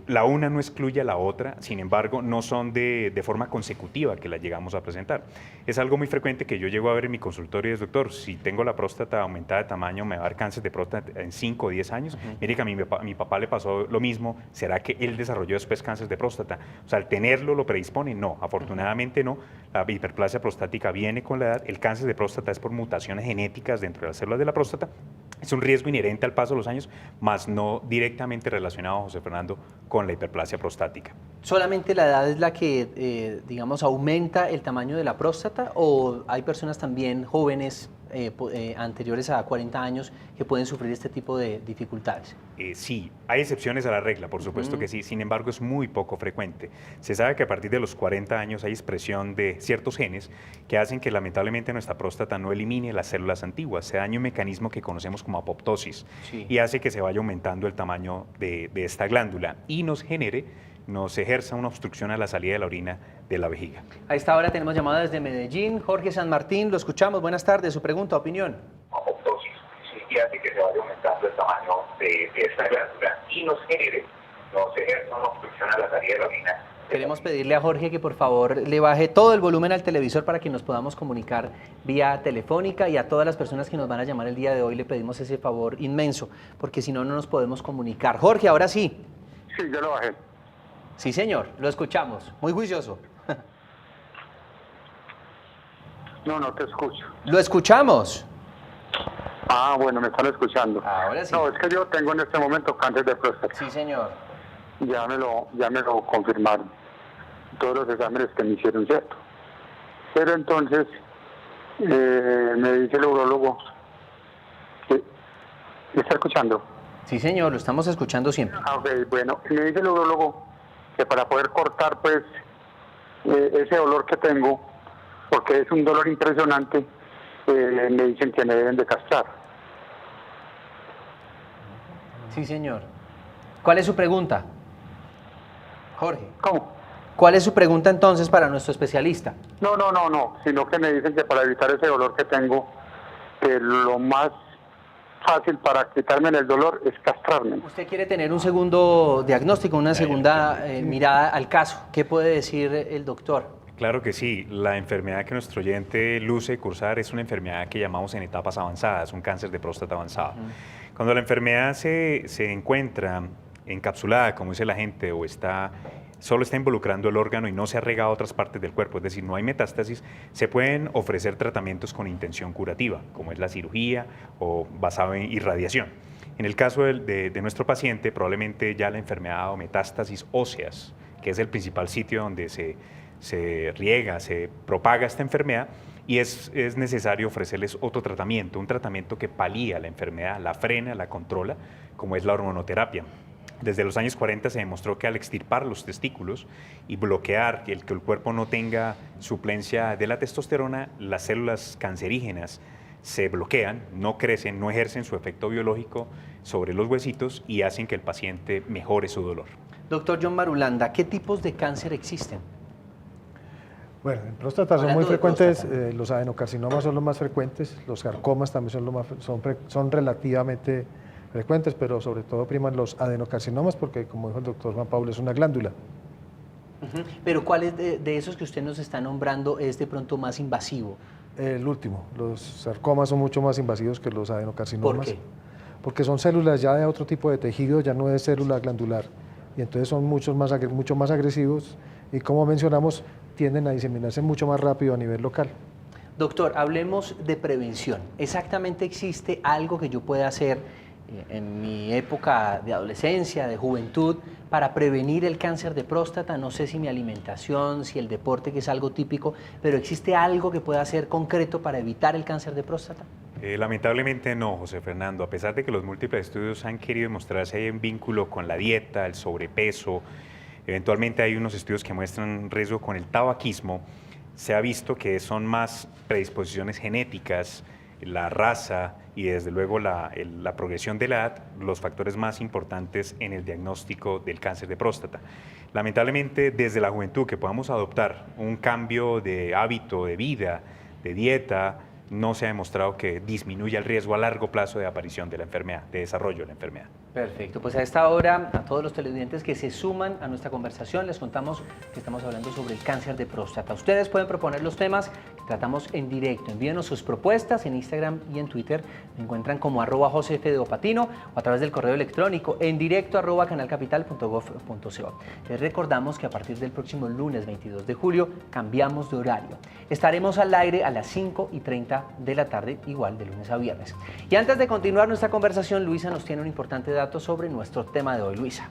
La una no excluye a la otra, sin embargo, no son de forma consecutiva que la llegamos a presentar. Es algo muy frecuente que yo llego a ver en mi consultorio y es, doctor, si tengo la próstata aumentada de tamaño, ¿me va a dar cáncer de próstata en 5 o 10 años? Mire que a mi papá le pasó lo mismo, ¿será que él desarrolló después cáncer de próstata? O sea, al tenerlo lo predispone, no, afortunadamente no. La hiperplasia prostática viene con la edad, el cáncer de próstata es por mutaciones genéticas dentro de las células de la próstata, es un riesgo inherente al paso de los años, más no directamente relacionado, José Fernando, con la hiperplasia prostática. ¿Solamente la edad es la que, digamos, aumenta el tamaño de la próstata o hay personas también jóvenes anteriores a 40 años que pueden sufrir este tipo de dificultades? Sí, hay excepciones a la regla, por supuesto que sí, sin embargo es muy poco frecuente. Se sabe que a partir de los 40 años hay expresión de ciertos genes que hacen que lamentablemente nuestra próstata no elimine las células antiguas, se daña un mecanismo que conocemos como apoptosis y hace que se vaya aumentando el tamaño de esta glándula y nos ejerza una obstrucción a la salida de la orina de la vejiga. A esta hora tenemos llamada desde Medellín. Jorge San Martín, lo escuchamos. Buenas tardes. Su pregunta, opinión. Apoptosis, y hace que se vaya aumentando el tamaño de esta glándula y nos ejerza una obstrucción a la salida de la orina. Queremos pedirle a Jorge que por favor le baje todo el volumen al televisor para que nos podamos comunicar vía telefónica, y a todas las personas que nos van a llamar el día de hoy le pedimos ese favor inmenso, porque si no, no nos podemos comunicar. Jorge, ahora sí. Sí, ya lo bajé. Sí, señor, lo escuchamos. Muy juicioso. No te escucho. Lo escuchamos. Ah, bueno, me están escuchando. Ahora sí. No, es que yo tengo en este momento cáncer de próstata. Sí, señor. Ya me lo confirmaron. Todos los exámenes que me hicieron, ¿cierto? Pero entonces me dice el urólogo que... ¿Me está escuchando? Sí, señor, lo estamos escuchando siempre. Ok, bueno, me dice el urólogo que para poder cortar pues ese dolor que tengo, porque es un dolor impresionante, me dicen que me deben de castrar. Sí, señor. ¿Cuál es su pregunta, Jorge? ¿Cómo? ¿Cuál es su pregunta entonces para nuestro especialista? No, sino que me dicen que para evitar ese dolor que tengo, que lo más fácil para quitarme el dolor es castrarme. Usted quiere tener un segundo diagnóstico, una segunda mirada al caso. ¿Qué puede decir el doctor? Claro que sí, la enfermedad que nuestro oyente luce cursar es una enfermedad que llamamos en etapas avanzadas, un cáncer de próstata avanzado. Cuando la enfermedad se encuentra encapsulada, como dice la gente, o solo está involucrando el órgano y no se ha regado a otras partes del cuerpo, es decir, no hay metástasis, se pueden ofrecer tratamientos con intención curativa, como es la cirugía o basado en irradiación. En el caso de nuestro paciente, probablemente ya la enfermedad ha dado metástasis óseas, que es el principal sitio donde se riega, se propaga esta enfermedad, y es necesario ofrecerles otro tratamiento, un tratamiento que palía la enfermedad, la frena, la controla, como es la hormonoterapia. Desde los años 40 se demostró que al extirpar los testículos y bloquear que el cuerpo no tenga suplencia de la testosterona, las células cancerígenas se bloquean, no crecen, no ejercen su efecto biológico sobre los huesitos y hacen que el paciente mejore su dolor. Doctor John Marulanda, ¿qué tipos de cáncer existen? Bueno, en próstata son muy frecuentes, los adenocarcinomas son los más frecuentes, los sarcomas también son relativamente frecuentes, pero sobre todo priman los adenocarcinomas porque, como dijo el doctor Juan Pablo, es una glándula. Pero ¿cuál de esos que usted nos está nombrando es de pronto más invasivo? El último, los sarcomas son mucho más invasivos que los adenocarcinomas. ¿Por qué? Porque son células ya de otro tipo de tejido, ya no es célula glandular, y entonces son mucho más agresivos y, como mencionamos, tienden a diseminarse mucho más rápido a nivel local. Doctor, hablemos de prevención. ¿Exactamente existe algo que yo pueda hacer en mi época de adolescencia, de juventud, para prevenir el cáncer de próstata? No sé si mi alimentación, si el deporte, que es algo típico, pero ¿existe algo que pueda hacer concreto para evitar el cáncer de próstata? Lamentablemente no, José Fernando. A pesar de que los múltiples estudios han querido demostrar si hay un vínculo con la dieta, el sobrepeso, eventualmente hay unos estudios que muestran riesgo con el tabaquismo, se ha visto que son más predisposiciones genéticas, la raza y desde luego la progresión de la edad, los factores más importantes en el diagnóstico del cáncer de próstata. Lamentablemente, desde la juventud que podamos adoptar un cambio de hábito de vida, de dieta, no se ha demostrado que disminuya el riesgo a largo plazo de aparición de la enfermedad, de desarrollo de la enfermedad. Perfecto, pues a esta hora a todos los televidentes que se suman a nuestra conversación les contamos que estamos hablando sobre el cáncer de próstata. Ustedes pueden proponer los temas que tratamos en directo. Envíenos sus propuestas en Instagram y en Twitter. Me encuentran como @josefdopatino o a través del correo electrónico en directo @canalcapital.gov.co. Les recordamos que a partir del próximo lunes 22 de julio cambiamos de horario. Estaremos al aire a las 5:30 de la tarde, igual de lunes a viernes. Y antes de continuar nuestra conversación, Luisa nos tiene un importante dato sobre nuestro tema de hoy. Luisa.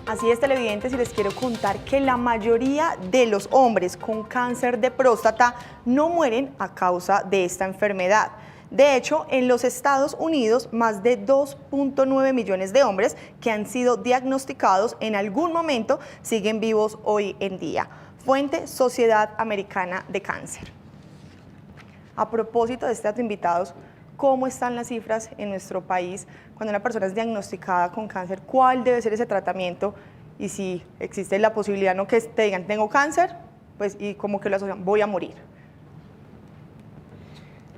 Así es, televidentes, y les quiero contar que la mayoría de los hombres con cáncer de próstata no mueren a causa de esta enfermedad. De hecho, en los Estados Unidos, más de 2.9 millones de hombres que han sido diagnosticados en algún momento siguen vivos hoy en día. Fuente: Sociedad Americana de Cáncer. A propósito de este dato, invitados, ¿cómo están las cifras en nuestro país cuando una persona es diagnosticada con cáncer? ¿Cuál debe ser ese tratamiento? Y si existe la posibilidad, no que te digan, tengo cáncer, pues, y como que lo asocian, voy a morir.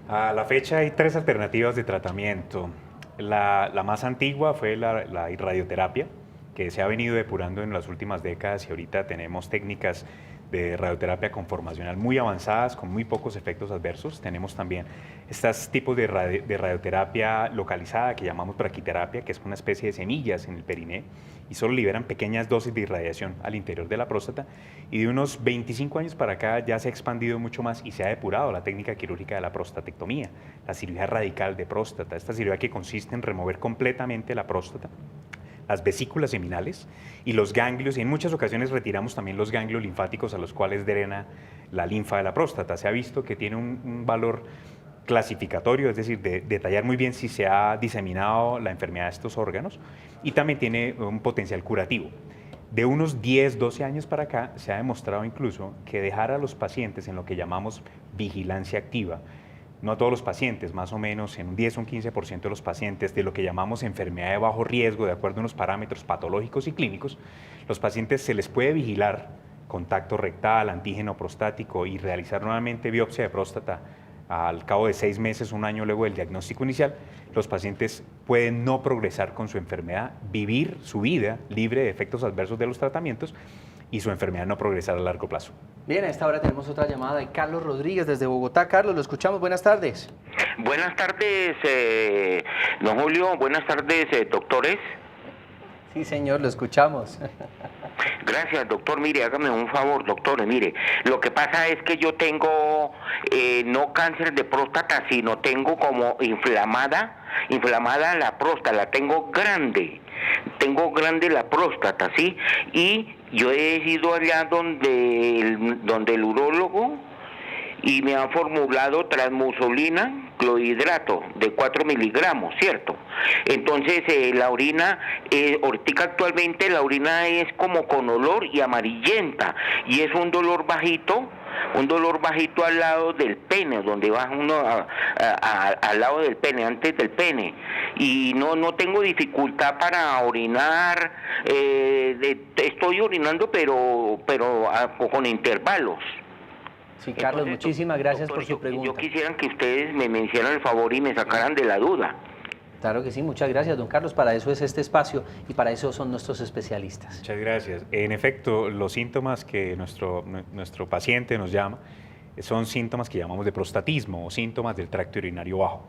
A la fecha hay 3 alternativas de tratamiento. La más antigua fue la radioterapia, que se ha venido depurando en las últimas décadas, y ahorita tenemos técnicas de radioterapia conformacional muy avanzadas, con muy pocos efectos adversos. Tenemos también estos tipos de radioterapia localizada que llamamos braquiterapia, que es una especie de semillas en el periné y solo liberan pequeñas dosis de irradiación al interior de la próstata. Y de unos 25 años para acá ya se ha expandido mucho más y se ha depurado la técnica quirúrgica de la prostatectomía, la cirugía radical de próstata, esta cirugía que consiste en remover completamente la próstata, las vesículas seminales y los ganglios, y en muchas ocasiones retiramos también los ganglios linfáticos a los cuales drena la linfa de la próstata. Se ha visto que tiene un valor clasificatorio, es decir, de detallar muy bien si se ha diseminado la enfermedad de estos órganos, y también tiene un potencial curativo. De unos 10, 12 años para acá se ha demostrado incluso que dejar a los pacientes en lo que llamamos vigilancia activa, no a todos los pacientes, más o menos en un 10 o un 15% de los pacientes de lo que llamamos enfermedad de bajo riesgo, de acuerdo a unos parámetros patológicos y clínicos, los pacientes se les puede vigilar contacto rectal, antígeno prostático y realizar nuevamente biopsia de próstata al cabo de 6 meses, un año luego del diagnóstico inicial. Los pacientes pueden no progresar con su enfermedad, vivir su vida libre de efectos adversos de los tratamientos y su enfermedad no progresar a largo plazo. Bien, a esta hora tenemos otra llamada de Carlos Rodríguez desde Bogotá. Carlos, lo escuchamos. Buenas tardes. Buenas tardes, don Julio. Buenas tardes, doctores. Sí, señor, lo escuchamos. Gracias, doctor. Mire, hágame un favor, doctor. Mire, lo que pasa es que yo tengo no cáncer de próstata, sino tengo como inflamada la próstata, la tengo grande la próstata, ¿sí? Y yo he ido allá donde el urólogo y me han formulado transmusolina, clorhidrato de 4 miligramos, ¿cierto? Entonces la orina, ahorita actualmente la orina es como con olor y amarillenta, y es un dolor bajito al lado del pene, donde va uno al lado del pene, antes del pene, y no tengo dificultad para orinar, estoy orinando pero con intervalos. Sí, Carlos, entonces, muchísimas gracias, doctor, por su pregunta. Yo quisiera que ustedes me hicieran el favor y me sacaran de la duda. Claro que sí, muchas gracias, don Carlos. Para eso es este espacio y para eso son nuestros especialistas. Muchas gracias. En efecto, los síntomas que nuestro paciente nos llama son síntomas que llamamos de prostatismo o síntomas del tracto urinario bajo.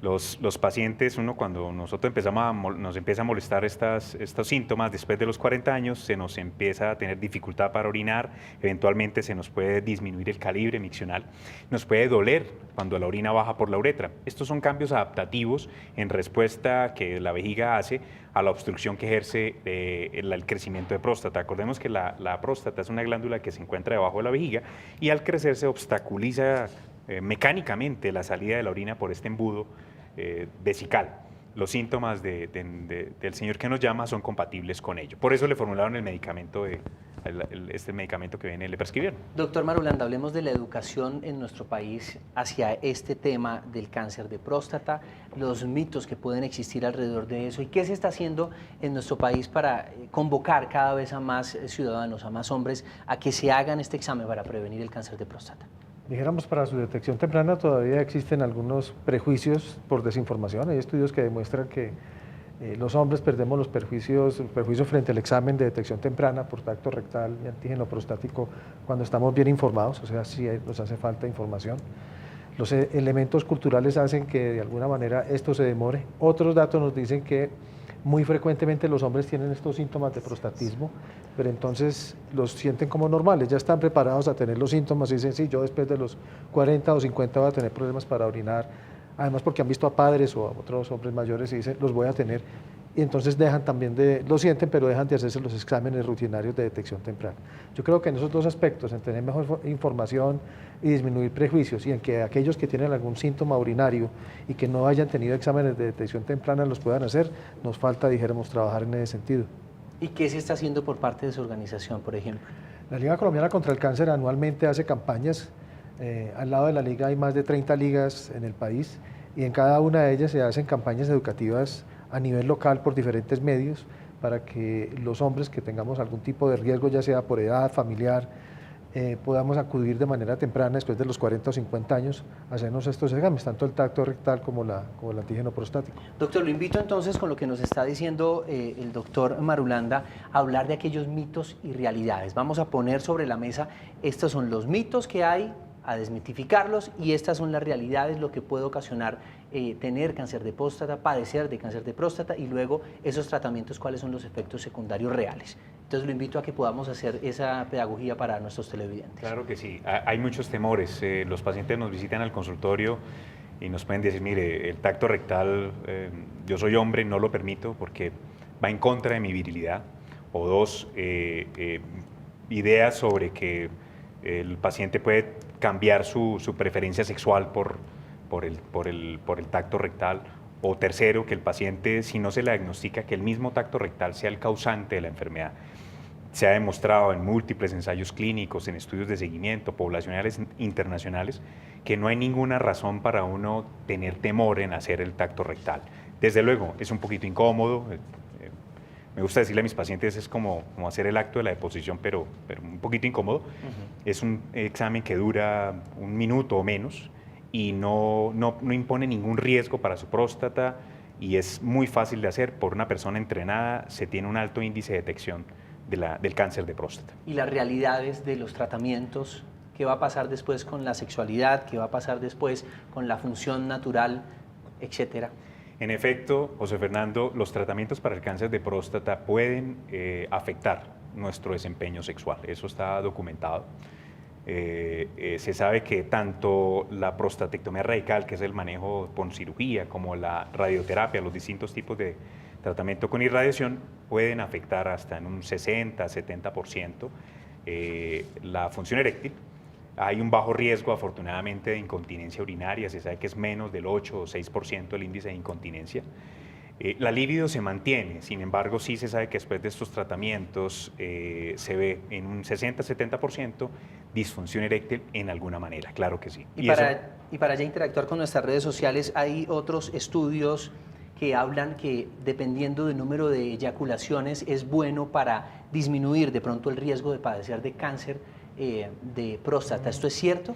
Los pacientes, cuando nosotros nos empieza a molestar estos síntomas, después de los 40 años se nos empieza a tener dificultad para orinar, eventualmente se nos puede disminuir el calibre miccional, nos puede doler cuando la orina baja por la uretra. Estos son cambios adaptativos en respuesta que la vejiga hace a la obstrucción que ejerce el crecimiento de próstata. Acordemos que la próstata es una glándula que se encuentra debajo de la vejiga y al crecer se obstaculiza mecánicamente la salida de la orina por este embudo vesical. Los síntomas del señor que nos llama son compatibles con ello. Por eso le formularon el medicamento, este medicamento que le prescribieron. Doctor Marulanda, hablemos de la educación en nuestro país hacia este tema del cáncer de próstata, los mitos que pueden existir alrededor de eso y qué se está haciendo en nuestro país para convocar cada vez a más ciudadanos, a más hombres, a que se hagan este examen para prevenir el cáncer de próstata. Dijéramos, para su detección temprana todavía existen algunos prejuicios por desinformación. Hay estudios que demuestran que los hombres perdemos los prejuicios frente al examen de detección temprana por tacto rectal y antígeno prostático cuando estamos bien informados, o sea, sí nos hace falta información. Los elementos culturales hacen que de alguna manera esto se demore. Otros datos nos dicen que muy frecuentemente los hombres tienen estos síntomas de prostatismo, pero entonces los sienten como normales, ya están preparados a tener los síntomas y dicen, sí, yo después de los 40 o 50 voy a tener problemas para orinar, además porque han visto a padres o a otros hombres mayores y dicen, los voy a tener, y entonces lo sienten, pero dejan de hacerse los exámenes rutinarios de detección temprana. Yo creo que en esos dos aspectos, en tener mejor información y disminuir prejuicios, y en que aquellos que tienen algún síntoma urinario y que no hayan tenido exámenes de detección temprana los puedan hacer, nos falta, dijéramos, trabajar en ese sentido. ¿Y qué se está haciendo por parte de su organización, por ejemplo? La Liga Colombiana contra el Cáncer anualmente hace campañas. Al lado de la liga hay más de 30 ligas en el país y en cada una de ellas se hacen campañas educativas a nivel local por diferentes medios para que los hombres que tengamos algún tipo de riesgo, ya sea por edad, familiar, podamos acudir de manera temprana después de los 40 o 50 años a hacernos estos exámenes, tanto el tacto rectal como el antígeno prostático. Doctor, lo invito entonces con lo que nos está diciendo el doctor Marulanda a hablar de aquellos mitos y realidades. Vamos a poner sobre la mesa, estos son los mitos que hay, a desmitificarlos y estas son las realidades, lo que puede ocasionar tener cáncer de próstata, padecer de cáncer de próstata y luego esos tratamientos, cuáles son los efectos secundarios reales. Entonces lo invito a que podamos hacer esa pedagogía para nuestros televidentes. Claro que sí, hay muchos temores, los pacientes nos visitan al consultorio y nos pueden decir, mire, el tacto rectal, yo soy hombre, no lo permito porque va en contra de mi virilidad, o dos, ideas sobre que el paciente puede cambiar su preferencia sexual por el tacto rectal, o tercero, que el paciente, si no se le diagnostica, que el mismo tacto rectal sea el causante de la enfermedad. Se ha demostrado en múltiples ensayos clínicos, en estudios de seguimiento poblacionales internacionales, que no hay ninguna razón para uno tener temor en hacer el tacto rectal. Desde luego, es un poquito incómodo. Me gusta decirle a mis pacientes, es como hacer el acto de la deposición, pero un poquito incómodo. Es un examen que dura 1 minuto o menos y no impone ningún riesgo para su próstata y es muy fácil de hacer. Por una persona entrenada se tiene un alto índice de detección del cáncer de próstata. Y las realidades de los tratamientos, ¿qué va a pasar después con la sexualidad? ¿Qué va a pasar después con la función natural, etcétera? En efecto, José Fernando, los tratamientos para el cáncer de próstata pueden afectar nuestro desempeño sexual. Eso está documentado. Se sabe que tanto la prostatectomía radical, que es el manejo con cirugía, como la radioterapia, los distintos tipos de tratamiento con irradiación, pueden afectar hasta en un 60-70% la función eréctil. Hay un bajo riesgo, afortunadamente, de incontinencia urinaria. Se sabe que es menos del 8 o 6% el índice de incontinencia. La libido se mantiene, sin embargo, sí se sabe que después de estos tratamientos se ve en un 60-70% disfunción eréctil en alguna manera, claro que sí. Y para ya interactuar con nuestras redes sociales, hay otros estudios que hablan que dependiendo del número de eyaculaciones es bueno para disminuir de pronto el riesgo de padecer de cáncer de próstata. ¿Esto es cierto?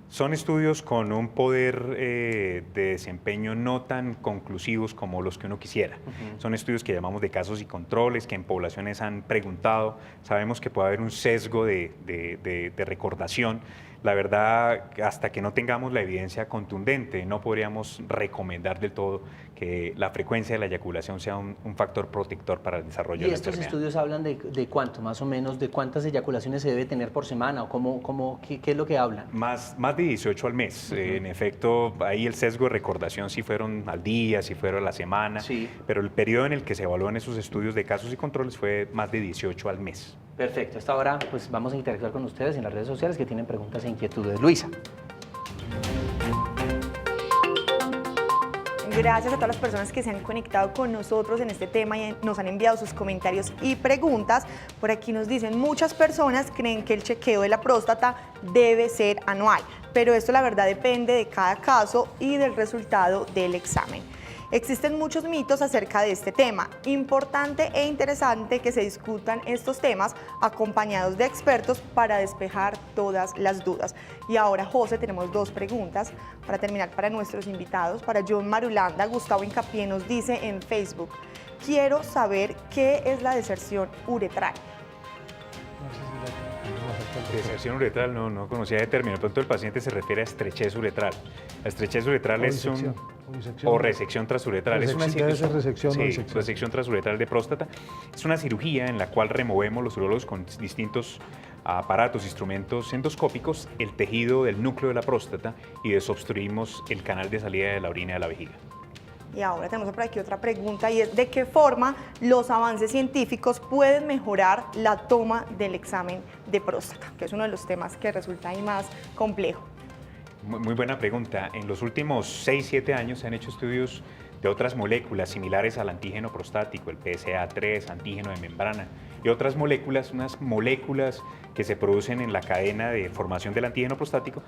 Son estudios con un poder de desempeño no tan conclusivos como los que uno quisiera. Son estudios que llamamos de casos y controles, que en poblaciones han preguntado. Sabemos que puede haber un sesgo de recordación. La verdad, hasta que no tengamos la evidencia contundente, no podríamos recomendar del todo que la frecuencia de la eyaculación sea un factor protector para el desarrollo de la enfermedad. ¿Y estos estudios hablan de cuánto, más o menos, de cuántas eyaculaciones se debe tener por semana o qué es lo que hablan? Más de 18 al mes. En efecto, ahí el sesgo de recordación si fueron al día, si fueron a la semana, pero el periodo en el que se evalúan esos estudios de casos y controles fue más de 18 al mes. Perfecto. Hasta ahora pues vamos a interactuar con ustedes en las redes sociales que tienen preguntas e inquietudes. Luisa. Gracias a todas las personas que se han conectado con nosotros en este tema y nos han enviado sus comentarios y preguntas. Por aquí nos dicen, muchas personas creen que el chequeo de la próstata debe ser anual, pero esto la verdad depende de cada caso y del resultado del examen. Existen muchos mitos acerca de este tema. Importante e interesante que se discutan estos temas acompañados de expertos para despejar todas las dudas. Y ahora, José, tenemos dos preguntas para terminar para nuestros invitados. Para John Marulanda, Gustavo Incapié nos dice en Facebook, quiero saber qué es la deserción uretral. Deserción uretral, no conocía el término. De pronto el paciente se refiere a estrechez uretral. La estrechez uretral es o resección transuretral. Es una resección transuretral de próstata. Es una cirugía en la cual removemos los urólogos con distintos aparatos, instrumentos endoscópicos, el tejido del núcleo de la próstata y desobstruimos el canal de salida de la orina de la vejiga. Y ahora tenemos por aquí otra pregunta y es ¿de qué forma los avances científicos pueden mejorar la toma del examen de próstata? Que es uno de los temas que resulta ahí más complejo. Muy buena pregunta. En los últimos 6-7 años se han hecho estudios de otras moléculas similares al antígeno prostático, el PSA3, antígeno de membrana, y otras moléculas, unas moléculas que se producen en la cadena de formación del antígeno prostático.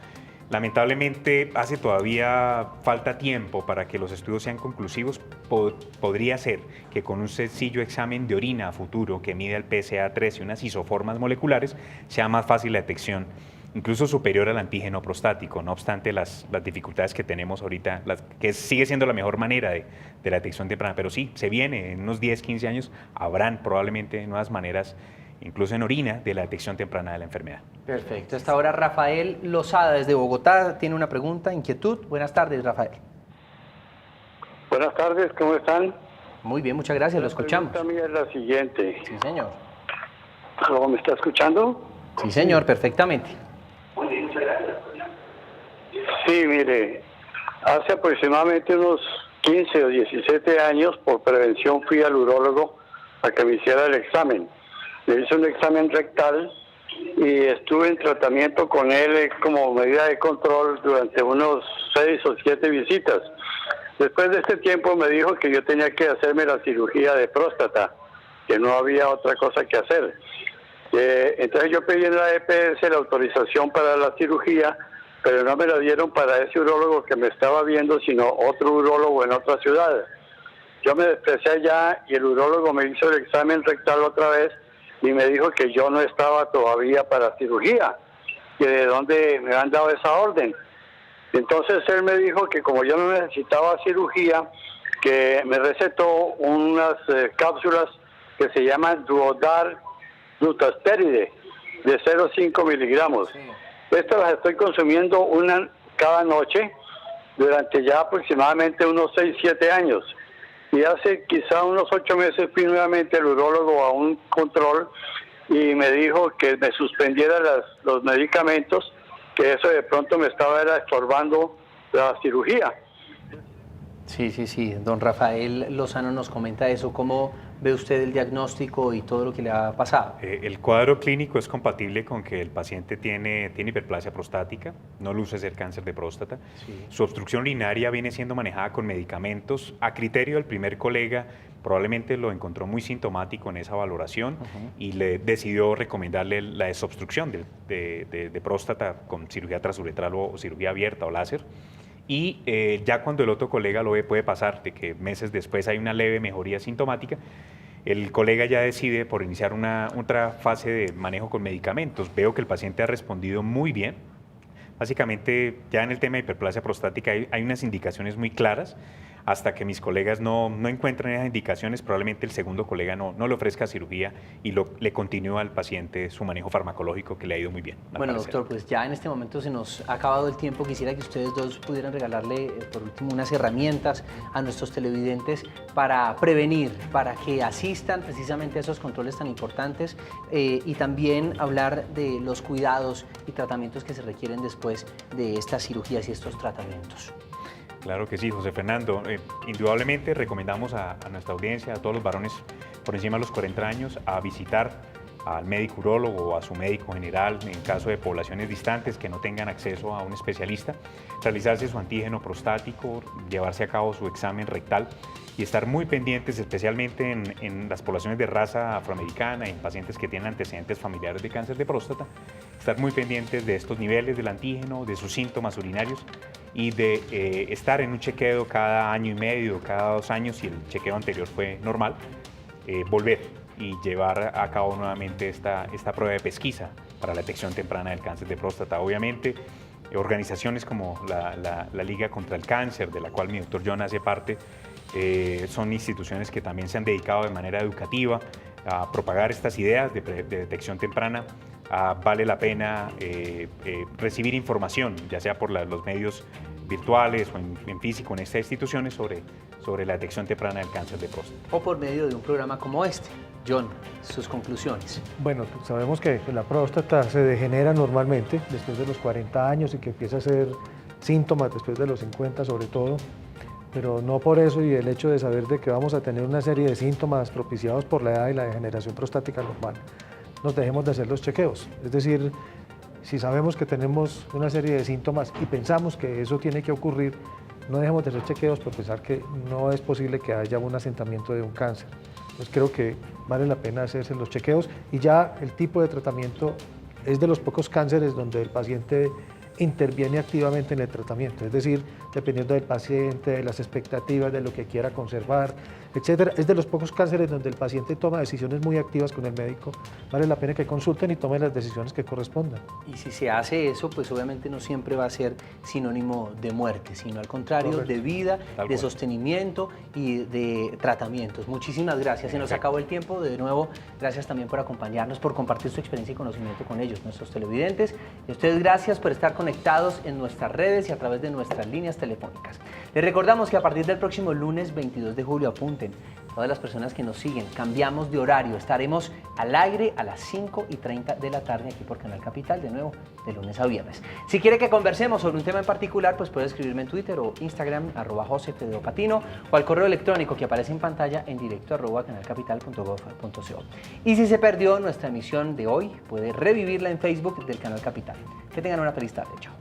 Lamentablemente hace todavía falta tiempo para que los estudios sean conclusivos. Podría ser que con un sencillo examen de orina a futuro que mide el PSA3 y unas isoformas moleculares sea más fácil la detección, incluso superior al antígeno prostático, no obstante las dificultades que tenemos ahorita, que sigue siendo la mejor manera de la detección temprana, pero sí, se viene, en unos 10-15 años habrán probablemente nuevas maneras, incluso en orina, de la detección temprana de la enfermedad. Perfecto. Hasta ahora Rafael Lozada desde Bogotá tiene una pregunta, inquietud. Buenas tardes, Rafael. Buenas tardes, ¿cómo están? Muy bien, muchas gracias, lo escuchamos. La pregunta mía es la siguiente. Sí, señor. ¿Cómo me está escuchando? Sí, señor, perfectamente. Sí, mire, hace aproximadamente unos 15 o 17 años, por prevención, fui al urólogo a que me hiciera el examen. Me hizo un examen rectal y estuve en tratamiento con él como medida de control durante unos 6 o 7 visitas. Después de este tiempo me dijo que yo tenía que hacerme la cirugía de próstata, que no había otra cosa que hacer. Entonces yo pedí en la EPS la autorización para la cirugía, pero no me la dieron para ese urólogo que me estaba viendo, sino otro urólogo en otra ciudad. Yo me desplacé allá y el urólogo me hizo el examen rectal otra vez y me dijo que yo no estaba todavía para cirugía, que de dónde me han dado esa orden. Entonces él me dijo que como yo no necesitaba cirugía, que me recetó unas cápsulas que se llaman Duodar dutasteride de 0,5 miligramos. Estas las estoy consumiendo una cada noche durante ya aproximadamente unos 6-7 años. Y hace quizá unos 8 meses fui nuevamente al urólogo a un control y me dijo que me suspendiera los medicamentos, que eso de pronto me estaba estorbando la cirugía. Sí. Don Rafael Lozano nos comenta eso. ¿Cómo ve usted el diagnóstico y todo lo que le ha pasado? El cuadro clínico es compatible con que el paciente tiene hiperplasia prostática, no luce ser cáncer de próstata. Sí. Su obstrucción urinaria viene siendo manejada con medicamentos. A criterio del primer colega, probablemente lo encontró muy sintomático en esa valoración y le decidió recomendarle la desobstrucción de próstata con cirugía transuretral o cirugía abierta o láser. Y ya cuando el otro colega lo ve, puede pasar de que meses después hay una leve mejoría sintomática, el colega ya decide por iniciar otra fase de manejo con medicamentos. Veo que el paciente ha respondido muy bien. Básicamente, ya en el tema de hiperplasia prostática hay unas indicaciones muy claras. Hasta que mis colegas no encuentren esas indicaciones, probablemente el segundo colega no le ofrezca cirugía y le continúa al paciente su manejo farmacológico, que le ha ido muy bien. Bueno, doctor, pues ya en este momento se nos ha acabado el tiempo. Quisiera que ustedes dos pudieran regalarle, por último, unas herramientas a nuestros televidentes para prevenir, para que asistan precisamente a esos controles tan importantes y también hablar de los cuidados y tratamientos que se requieren después de estas cirugías y estos tratamientos. Claro que sí, José Fernando. Indudablemente recomendamos a nuestra audiencia, a todos los varones por encima de los 40 años, a visitar al médico urólogo o a su médico general en caso de poblaciones distantes que no tengan acceso a un especialista, realizarse su antígeno prostático, llevarse a cabo su examen rectal y estar muy pendientes, especialmente en las poblaciones de raza afroamericana, en pacientes que tienen antecedentes familiares de cáncer de próstata, estar muy pendientes de estos niveles del antígeno, de sus síntomas urinarios y de estar en un chequeo cada año y medio, cada 2 años, si el chequeo anterior fue normal, volver y llevar a cabo nuevamente esta prueba de pesquisa para la detección temprana del cáncer de próstata. Obviamente, organizaciones como la Liga contra el Cáncer, de la cual mi doctor John hace parte, son instituciones que también se han dedicado de manera educativa a propagar estas ideas de detección temprana. Vale la pena recibir información, ya sea por los medios virtuales o en físico en estas instituciones sobre la detección temprana del cáncer de próstata. O por medio de un programa como este. John, sus conclusiones. Bueno, sabemos que la próstata se degenera normalmente después de los 40 años y que empieza a ser síntomas después de los 50 sobre todo, pero no por eso y el hecho de saber de que vamos a tener una serie de síntomas propiciados por la edad y la degeneración prostática normal, nos dejemos de hacer los chequeos. Es decir, si sabemos que tenemos una serie de síntomas y pensamos que eso tiene que ocurrir, no dejemos de hacer chequeos por pensar que no es posible que haya un asentamiento de un cáncer. Entonces creo que vale la pena hacerse los chequeos y ya el tipo de tratamiento es de los pocos cánceres donde el paciente interviene activamente en el tratamiento, es decir, dependiendo del paciente, de las expectativas, de lo que quiera conservar, etcétera. Es de los pocos cánceres donde el paciente toma decisiones muy activas con el médico. Vale la pena que consulten y tomen las decisiones que correspondan. Y si se hace eso, pues obviamente no siempre va a ser sinónimo de muerte, sino al contrario, correcto, de vida, de sostenimiento y de tratamientos. Muchísimas gracias. Se nos acabó el tiempo. De nuevo, gracias también por acompañarnos, por compartir su experiencia y conocimiento con ellos, nuestros televidentes. Y a ustedes gracias por estar conectados en nuestras redes y a través de nuestras líneas telefónicas. Les recordamos que a partir del próximo lunes 22 de julio, apunten, todas las personas que nos siguen, cambiamos de horario, estaremos al aire a las 5:30 de la tarde aquí por Canal Capital, de nuevo, de lunes a viernes. Si quiere que conversemos sobre un tema en particular, pues puede escribirme en Twitter o Instagram, @josefedopatino, o al correo electrónico que aparece en pantalla en directo @canalcapital.gov.co. Y si se perdió nuestra emisión de hoy, puede revivirla en Facebook del Canal Capital. Que tengan una feliz tarde. Chao.